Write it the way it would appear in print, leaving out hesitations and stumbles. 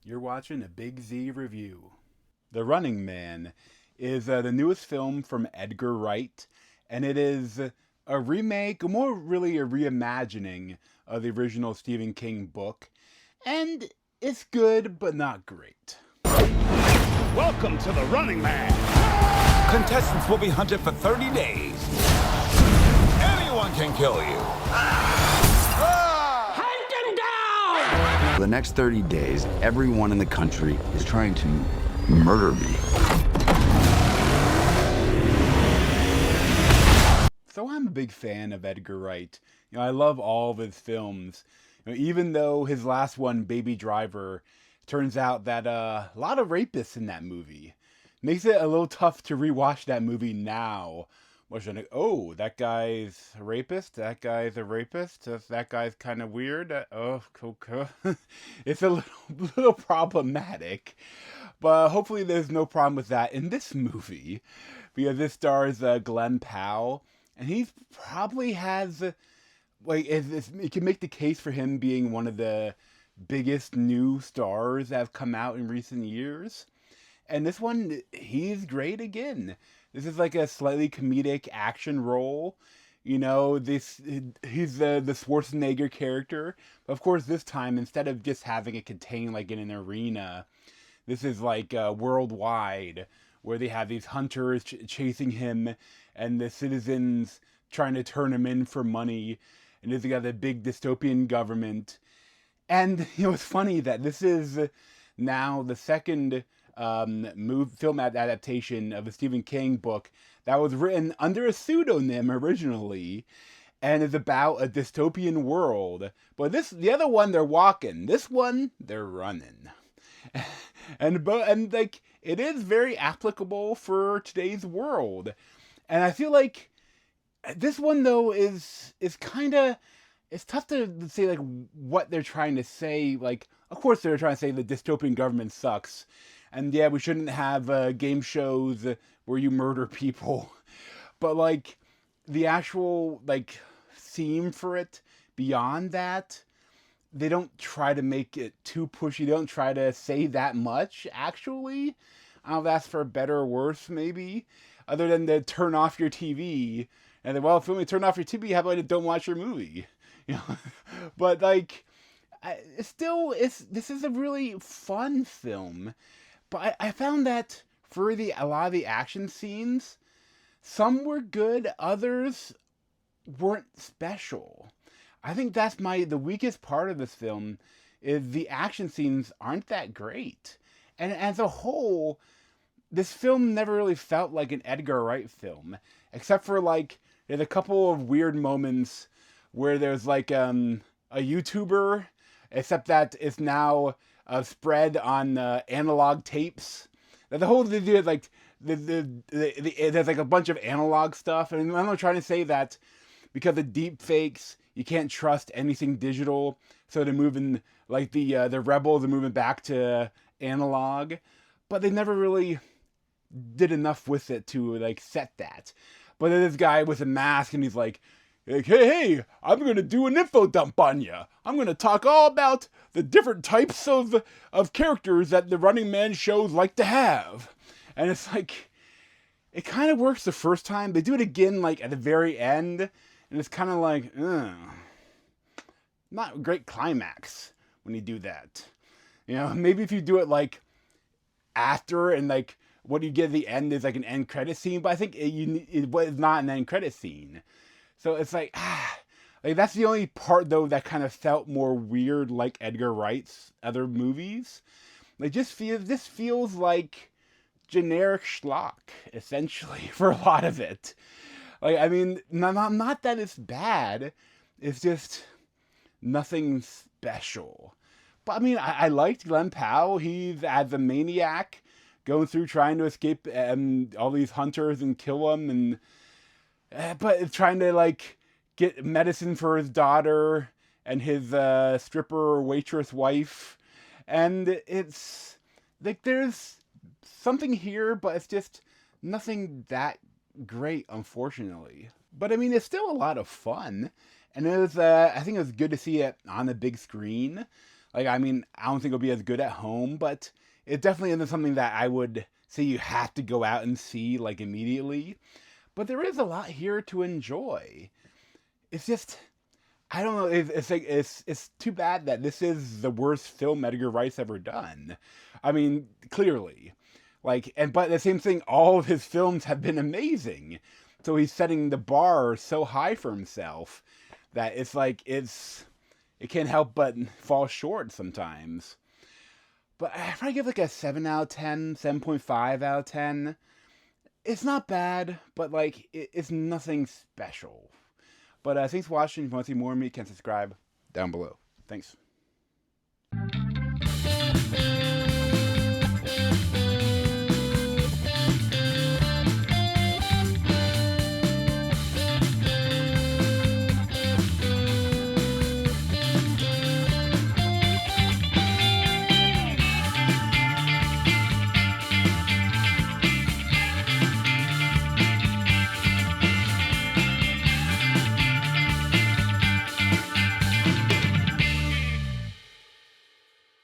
You're watching a Big Z review. The Running Man is the newest film from Edgar Wright, and it is a remake, or more really a reimagining of the original Stephen King book, and it's good, but not great. Welcome to The Running Man. Contestants will be hunted for 30 days. Anyone can kill you. Hunt him down! For the next 30 days, everyone in the country is trying to murder me. So I'm a big fan of Edgar Wright. I love all of his films. Even though his last one, Baby Driver, turns out that a lot of rapists in that movie. Makes it a little tough to rewatch that movie now. Oh, that guy's a rapist? That guy's a rapist? That guy's kind of weird? Okay. It's a little problematic. But hopefully there's no problem with that in this movie. Because this stars Glenn Powell. And he probably has... you can make the case for him being one of the biggest new stars that have come out in recent years. And this one, he's great again. This is like a slightly comedic action role. He's the Schwarzenegger character. But of course, this time, instead of just having it contained like in an arena, this is like worldwide, where they have these hunters chasing him, and the citizens trying to turn him in for money. And he's got a big dystopian government. And it's funny that this is now the second film adaptation of a Stephen King book that was written under a pseudonym originally, and is about a dystopian world. But the other one, they're walking. This one, they're running. and like it is very applicable for today's world. And I feel like this one though is kind of, it's tough to say like what they're trying to say. Like, of course they're trying to say the dystopian government sucks, and yeah, we shouldn't have game shows where you murder people. But like the actual like theme for it beyond that, they don't try to make it too pushy. They don't try to say that much actually. I don't know if that's for better or worse maybe, other than to turn off your TV. And then, well, if you want me to turn off your TV, how about don't watch your movie? But like, this is a really fun film. But I found that for a lot of the action scenes, some were good, others weren't special. I think that's the weakest part of this film, is the action scenes aren't that great. And as a whole, this film never really felt like an Edgar Wright film, except for like there's a couple of weird moments where there's like a YouTuber, except that it's now spread on analog tapes. The whole idea is like there's like a bunch of analog stuff, and I'm not trying to say that because of deep fakes you can't trust anything digital, so they're moving like the rebels are moving back to analog, but they never really did enough with it to like set that. But then this guy with a mask, and he's like, hey, I'm going to do an info dump on you. I'm going to talk all about the different types of characters that the Running Man shows like to have. And it's like, it kind of works the first time. They do it again like at the very end, and it's kind of like, not a great climax when you do that. Maybe if you do it like after, and like what you get at the end is like an end credit scene, but I think it was not an end credit scene. So it's like that's the only part though that kind of felt more weird, like Edgar Wright's other movies. Like this feels like generic schlock essentially for a lot of it. Like, I mean, not that it's bad, it's just nothing special. But I mean, I liked Glenn Powell. He's as a maniac going through trying to escape all these hunters and kill them, and but trying to like get medicine for his daughter and his stripper waitress wife. And it's like there's something here, but it's just nothing that great, unfortunately. But I mean, it's still a lot of fun, and it was I think it was good to see it on the big screen. Like, I mean, I don't think it'll be as good at home, but it definitely isn't something that I would say you have to go out and see, like, immediately. But there is a lot here to enjoy. It's just, I don't know. It's like it's too bad that this is the worst film Edgar Wright's ever done. I mean, clearly, like, and but the same thing. All of his films have been amazing, so he's setting the bar so high for himself that it's like it can't help but fall short sometimes. But if I give like a 7 out of 10, 7.5 out of 10, it's not bad, but like it's nothing special. But thanks for watching. If you want to see more of me, you can subscribe down below. Thanks.